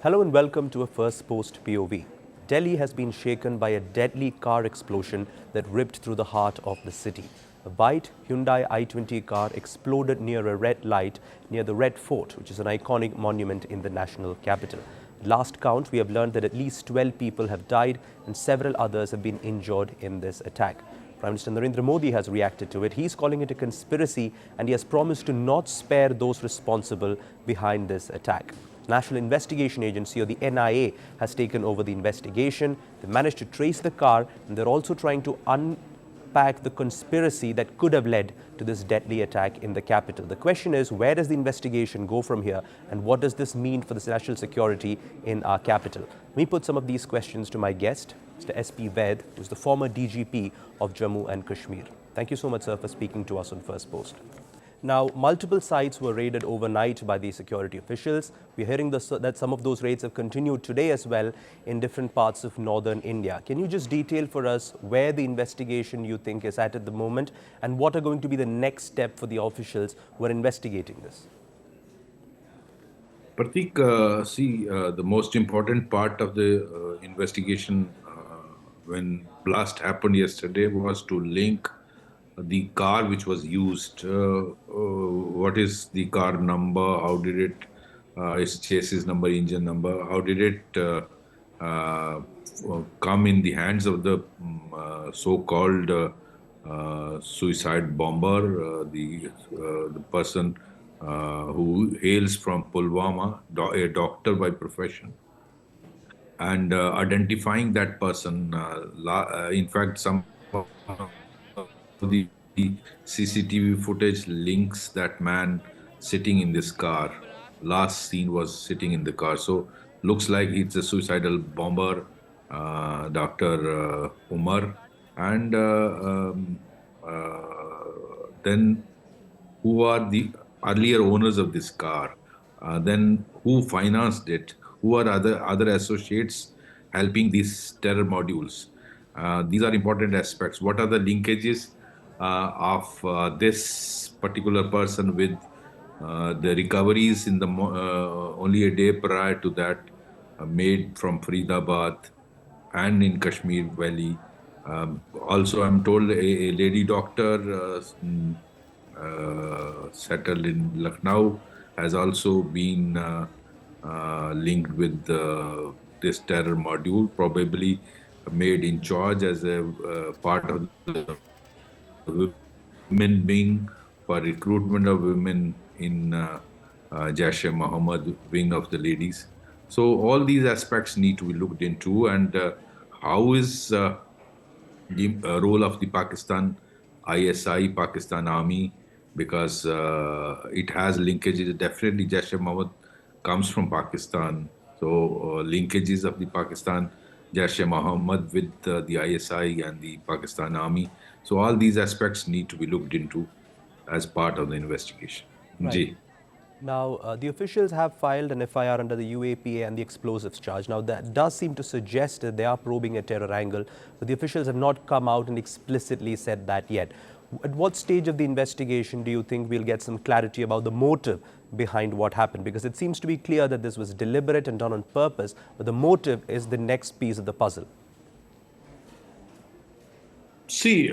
Hello and welcome to a Firstpost POV. Delhi has been shaken by a deadly car explosion that ripped through the heart of the city. A white Hyundai i20 car exploded near a red light near the Red Fort, which is an iconic monument in the national capital. At last count, we have learned that at least 12 people have died and several others have been injured in this attack. Prime Minister Narendra Modi has reacted to it. He's calling it a conspiracy and he has promised to not spare those responsible behind this attack. National Investigation Agency, or the NIA, has taken over the investigation. They managed to trace the car and they're also trying to unpack the conspiracy that could have led to this deadly attack in the capital. The question is, where does the investigation go from here and what does this mean for the national security in our capital? Let me put some of these questions to my guest, Mr. SP Vaid, who's the former DGP of Jammu and Kashmir. Thank you so much, sir, for speaking to us on Firstpost. Now, multiple sites were raided overnight by the security officials. We're hearing that some of those raids have continued today as well in different parts of northern India. Can you just detail for us where the investigation you think is at the moment and what are going to be the next step for the officials who are investigating this? Prathik, the most important part of the investigation when blast happened yesterday was to link the car which was used. What is the car number? How did it, its chassis number, engine number, how did it come in the hands of the so-called suicide bomber, the person who hails from Pulwama, a doctor by profession, and identifying that person. In fact, some of the CCTV footage links that man sitting in this car. Last seen was sitting in the car. So looks like it's a suicidal bomber, Dr. Umar. And then who are the earlier owners of this car? Then who financed it? Who are other associates helping these terror modules? These are important aspects. What are the linkages of this particular person with the recoveries in the only a day prior to that made from Faridabad and in Kashmir Valley? Also, I'm told a lady doctor settled in Lucknow has also been linked with this terror module, probably made in charge as a part of the women wing for recruitment of women in Jaish-e-Mohammed wing of the ladies. So all these aspects need to be looked into, and how is the role of the Pakistan ISI, Pakistan Army, because it has linkages. Definitely Jaish-e-Mohammed comes from Pakistan. So linkages of the Pakistan Jaish-e-Mohammed with the ISI and the Pakistan Army. So all these aspects need to be looked into as part of the investigation. Right. Now, the officials have filed an FIR under the UAPA and the explosives charge. Now, that does seem to suggest that they are probing a terror angle, but the officials have not come out and explicitly said that yet. At what stage of the investigation do you think we'll get some clarity about the motive behind what happened? Because it seems to be clear that this was deliberate and done on purpose, but the motive is the next piece of the puzzle. See,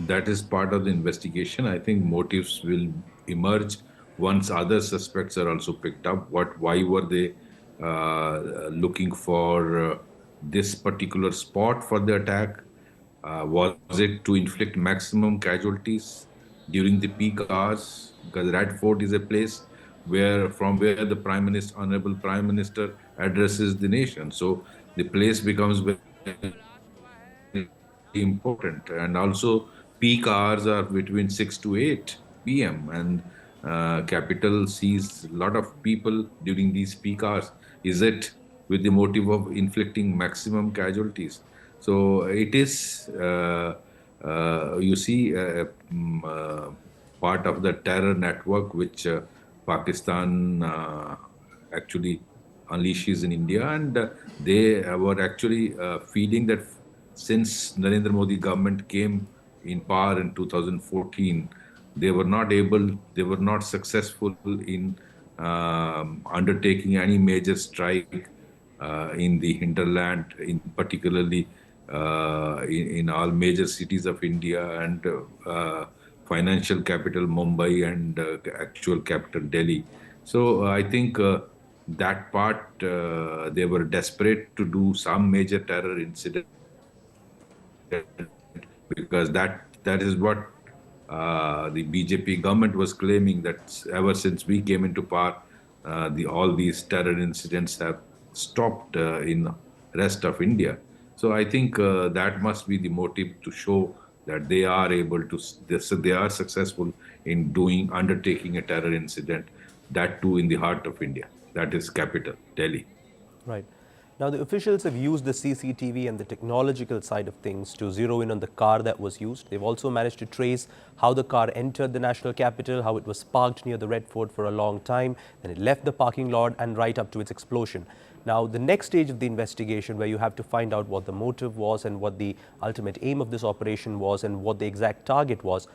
that is part of the investigation. I think motives will emerge once other suspects are also picked up. Why were they looking for this particular spot for the attack? Was it to inflict maximum casualties during the peak hours? Because Red Fort is a place from where the Honorable Prime Minister addresses the nation. So the place becomes very important, and also peak hours are between 6 to 8 p.m. and capital sees a lot of people during these peak hours. Is it with the motive of inflicting maximum casualties? So it is, you see, part of the terror network which Pakistan actually unleashes in India, and they were actually feeling that since Narendra Modi government came in power in 2014, they were not successful in undertaking any major strike in the hinterland, in particularly in all major cities of India and financial capital Mumbai and actual capital Delhi. So I think that part they were desperate to do some major terror incident because that is what the BJP government was claiming, that ever since we came into power, all these terror incidents have stopped in rest of India. So I think that must be the motive to show that they are able to, they are successful in doing, undertaking a terror incident, that too in the heart of India, that is capital, Delhi. Right. Now, the officials have used the CCTV and the technological side of things to zero in on the car that was used. They've also managed to trace how the car entered the national capital, how it was parked near the Red Fort for a long time, then it left the parking lot and right up to its explosion. Now, the next stage of the investigation, where you have to find out what the motive was and what the ultimate aim of this operation was and what the exact target was,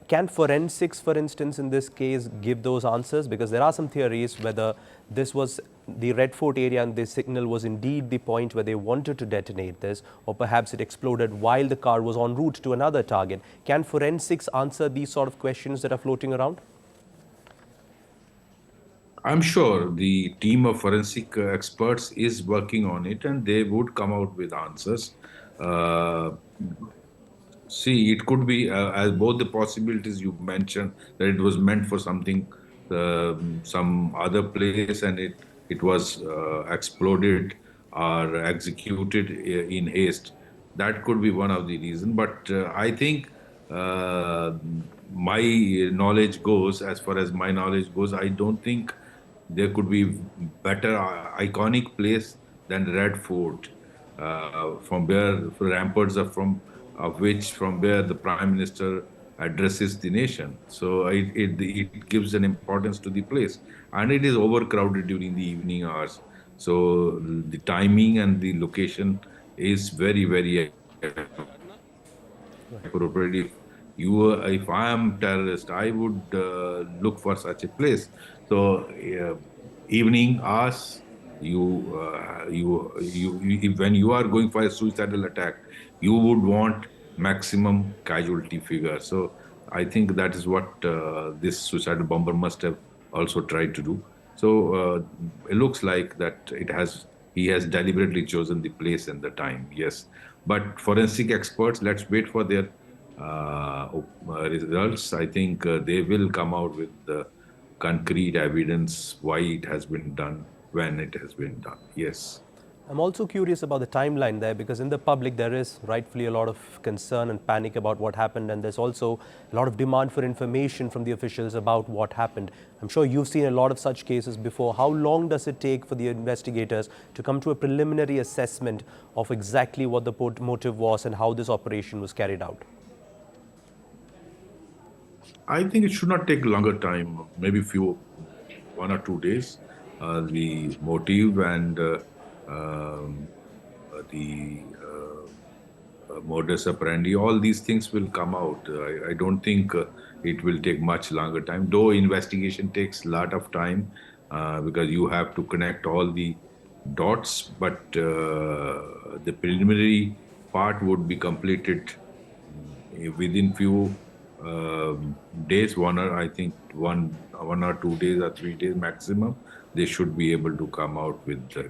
can forensics, for instance, in this case, give those answers? Because there are some theories whether this was the Red Fort area and this signal was indeed the point where they wanted to detonate this, or perhaps it exploded while the car was en route to another target. Can forensics answer these sort of questions that are floating around? I'm sure the team of forensic experts is working on it and they would come out with answers. Uh, See, it could be as both the possibilities you mentioned, that it was meant for something, some other place, and it was exploded or executed in haste. That could be one of the reasons. But I think uh, my knowledge goes, as far as my knowledge goes, I don't think there could be better iconic place than Red Fort, from where the ramparts are from, of which from where the Prime Minister addresses the nation. So it gives an importance to the place, and it is overcrowded during the evening hours. So the timing and the location is very very appropriate. If I am terrorist, I would look for such a place. So evening hours, when you are going for a suicidal attack, you would want maximum casualty figure. So I think that is what this suicidal bomber must have also tried to do. So it looks like that it has he has deliberately chosen the place and the time. Yes, but forensic experts, let's wait for their results. I think they will come out with the concrete evidence why it has been done, when it has been done. Yes. I'm also curious about the timeline there, because in the public there is rightfully a lot of concern and panic about what happened, and there's also a lot of demand for information from the officials about what happened. I'm sure you've seen a lot of such cases before. How long does it take for the investigators to come to a preliminary assessment of exactly what the motive was and how this operation was carried out? I think it should not take longer time, maybe 1 or 2 days. The motive and um, the modus operandi, all these things will come out. I don't think it will take much longer time, though investigation takes a lot of time because you have to connect all the dots, but the preliminary part would be completed within few days, I think 1 or 2 days or 3 days maximum. They should be able to come out with the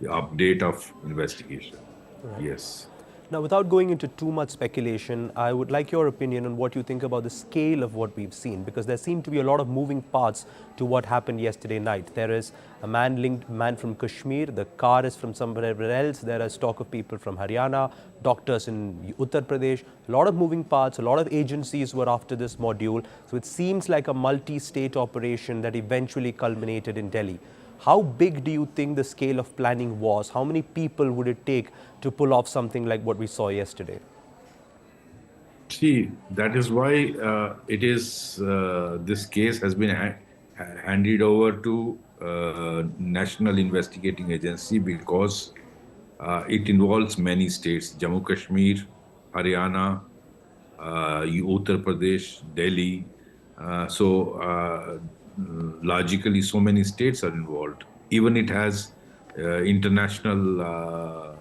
update of investigation. Right. Yes. Now, without going into too much speculation, I would like your opinion on what you think about the scale of what we've seen, because there seem to be a lot of moving parts to what happened yesterday night. There is a man from Kashmir, the car is from somewhere else, there is talk of people from Haryana, doctors in Uttar Pradesh, a lot of moving parts, a lot of agencies were after this module. So it seems like a multi-state operation that eventually culminated in Delhi. How big do you think the scale of planning was? How many people would it take to pull off something like what we saw yesterday? See, that is why this case has been handed over to National Investigating Agency because it involves many states: Jammu Kashmir, Haryana, Uttar Pradesh, Delhi. So logically so many states are involved. Even it has international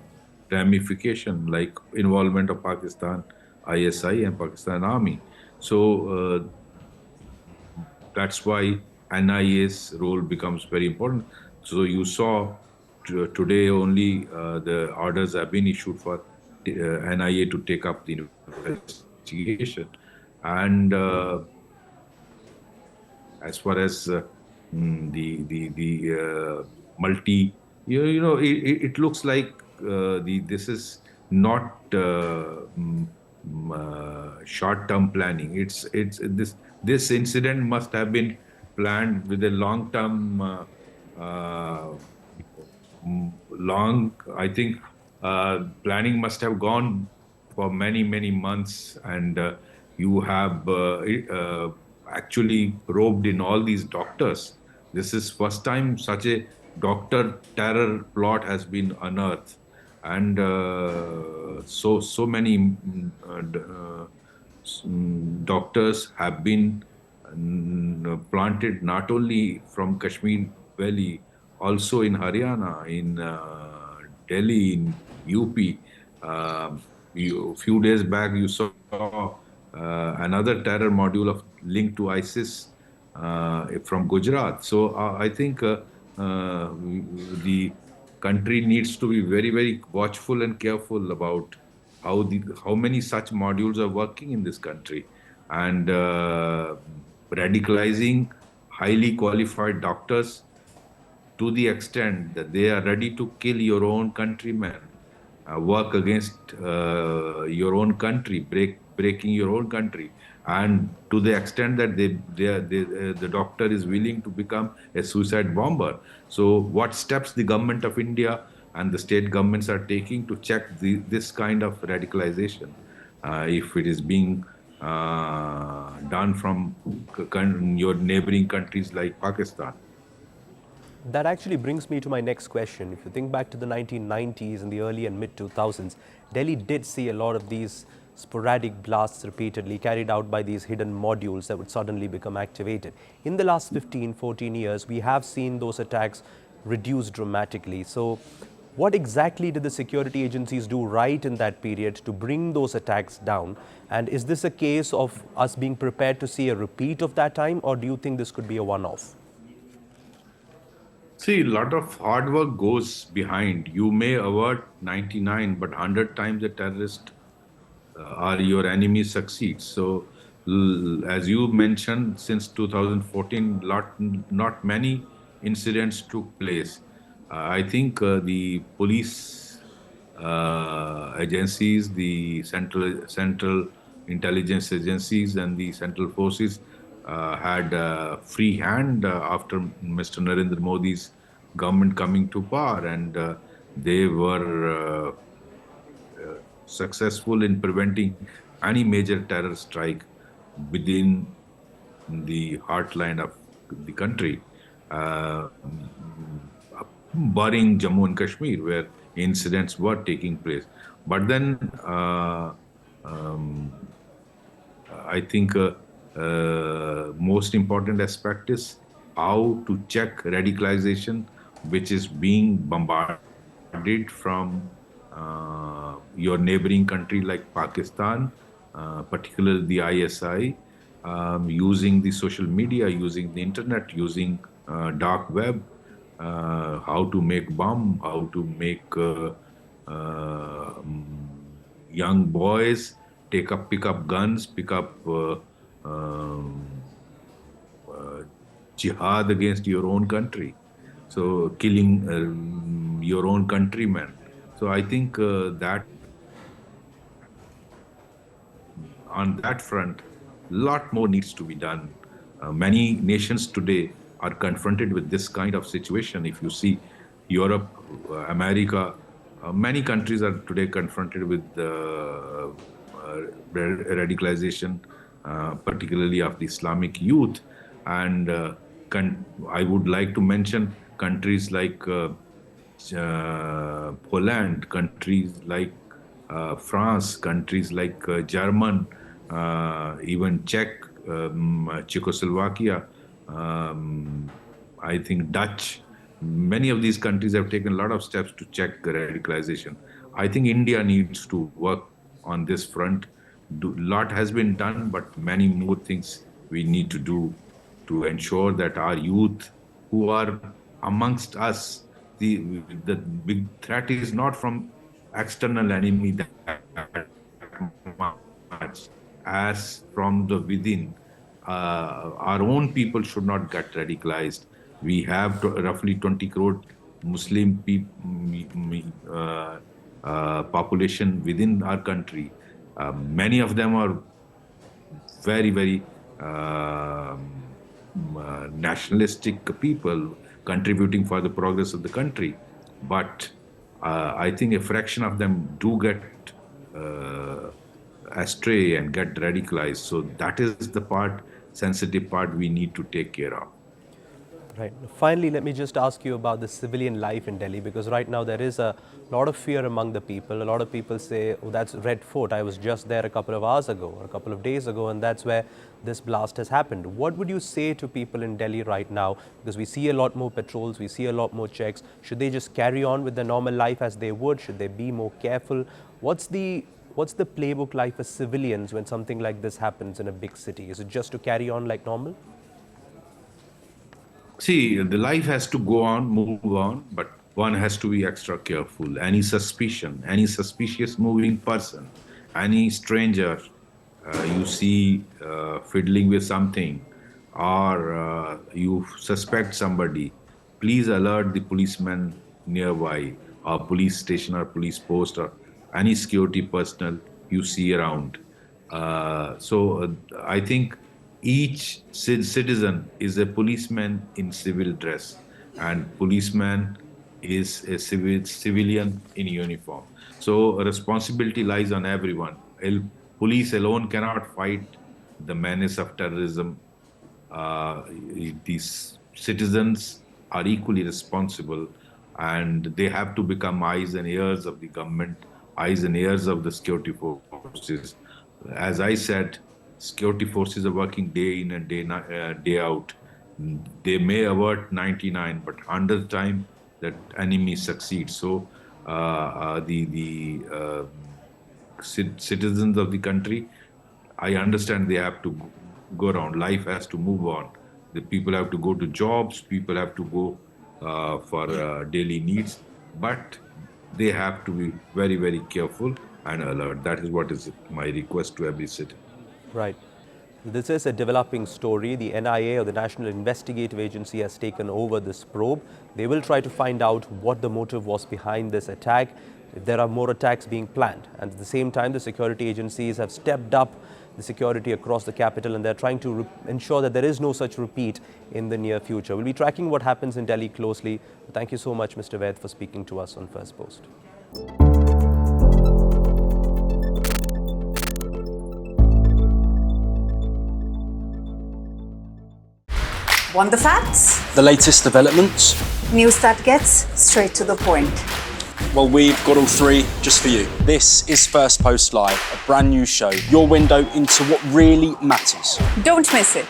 ramification like involvement of Pakistan ISI and Pakistan Army. So that's why NIA's role becomes very important. So you saw today only the orders have been issued for NIA to take up the investigation. And as far as the multi, it looks like the this is not short-term planning. It's this incident must have been planned with a long-term long, I think planning must have gone for many, many months, and you have actually probed in all these doctors. This is first time such a doctor terror plot has been unearthed, and so many doctors have been planted not only from Kashmir Valley, also in Haryana, in Delhi, in UP. Few days back, you saw another terror module of linked to ISIS from Gujarat. So I think the country needs to be very, very watchful and careful about how many such modules are working in this country, and radicalizing highly qualified doctors to the extent that they are ready to kill your own countrymen, work against your own country, breaking your own country, and to the extent that the doctor is willing to become a suicide bomber. So, what steps the government of India and the state governments are taking to check this kind of radicalization, if it is being done from your neighboring countries like Pakistan? That actually brings me to my next question. If you think back to the 1990s and the early and mid 2000s, Delhi did see a lot of these sporadic blasts repeatedly carried out by these hidden modules that would suddenly become activated. In the last 15, 14 years, we have seen those attacks reduce dramatically. So, what exactly did the security agencies do right in that period to bring those attacks down? And is this a case of us being prepared to see a repeat of that time, or do you think this could be a one off? See, a lot of hard work goes behind. You may avert 99, but 100 times the terrorist or your enemy succeeds. So, as you mentioned, since 2014, not many incidents took place. I think the police agencies, the central intelligence agencies, and the central forces had free hand after Mr. Narendra Modi's government coming to power, and they were successful in preventing any major terror strike within the heartland of the country, uh, barring Jammu and Kashmir, where incidents were taking place. But then um, I think most important aspect is how to check radicalization, which is being bombarded from your neighboring country like Pakistan, particularly the ISI, using the social media, using the internet, using dark web, how to make bomb, how to make young boys pick up guns, pick up um, uh, jihad against your own country. So killing your own countrymen. So I think that on that front, lot more needs to be done. Many nations today are confronted with this kind of situation. If you see Europe, America, many countries are today confronted with radicalization, particularly of the Islamic youth. And I would like to mention countries like Poland, countries like France, countries like German, even Czech, Czechoslovakia, I think Dutch, many of these countries have taken a lot of steps to check radicalization. I think India needs to work on this front. Lot has been done, but many more things we need to do to ensure that our youth who are amongst us, the big threat is not from external enemy that much as from the within. Our own people should not get radicalized. We have roughly 20 crore Muslim population within our country. Many of them are very, very nationalistic people contributing for the progress of the country. But I think a fraction of them do get astray and get radicalized. So that is the sensitive part we need to take care of. Right. Finally, let me just ask you about the civilian life in Delhi, because right now there is a lot of fear among the people. A lot of people say, oh, that's Red Fort. I was just there a couple of hours ago or a couple of days ago, and that's where this blast has happened. What would you say to people in Delhi right now? Because we see a lot more patrols, we see a lot more checks. Should they just carry on with their normal life as they would? Should they be more careful? What's the playbook like for civilians when something like this happens in a big city? Is it just to carry on like normal? See, the life has to go on, move on, but one has to be extra careful. Any suspicion, any suspicious moving person, any stranger you see fiddling with something, or you suspect somebody, please alert the policeman nearby, or police station or police post, or any security personnel you see around. I think each citizen is a policeman in civil dress, and policeman is a civilian in uniform. So responsibility lies on everyone. Police alone cannot fight the menace of terrorism. These citizens are equally responsible, and they have to become eyes and ears of the government, eyes and ears of the security forces. As I said, security forces are working day in and day out. They may avert 99, but 100 time that enemy succeeds. So the citizens of the country, I understand they have to go around. Life has to move on. The people have to go to jobs. People have to go for daily needs, but they have to be very, very careful and alert. That is what is my request to every citizen. Right. This is a developing story. The NIA, or the National Investigative Agency, has taken over this probe. They will try to find out what the motive was behind this attack, if there are more attacks being planned. And at the same time, the security agencies have stepped up the security across the capital, and they're trying to ensure that there is no such repeat in the near future. We'll be tracking what happens in Delhi closely. Thank you so much, Mr. Vaid, for speaking to us on Firstpost. Want the facts? The latest developments? News that gets straight to the point. Well, we've got all three just for you. This is Firstpost Live, a brand new show, your window into what really matters. Don't miss it.